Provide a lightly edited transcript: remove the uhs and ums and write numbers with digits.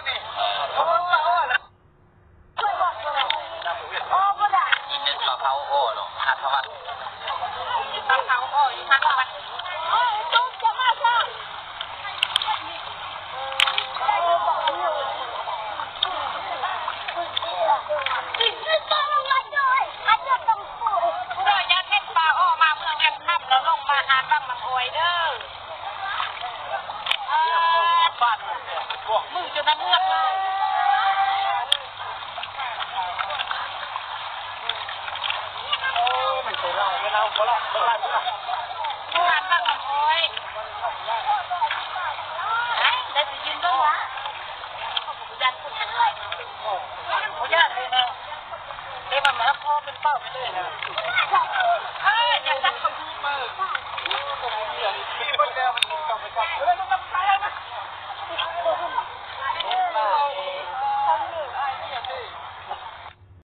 นี่เขาบอกว่าโอ้แล้วโอ้ก็ได้อีนึงปลาเผาโอ้หรอฮัทวัฒน์ปลาเผาโอ้อยู่ฮัทวัฒน์โอ้ตุ๊กจะมาจ้ะมึงจะนั่งเงือกเลยโอ้มันเสียเราไม่เราไม่เราไม่เราไม่เรางานบ้างลำโพย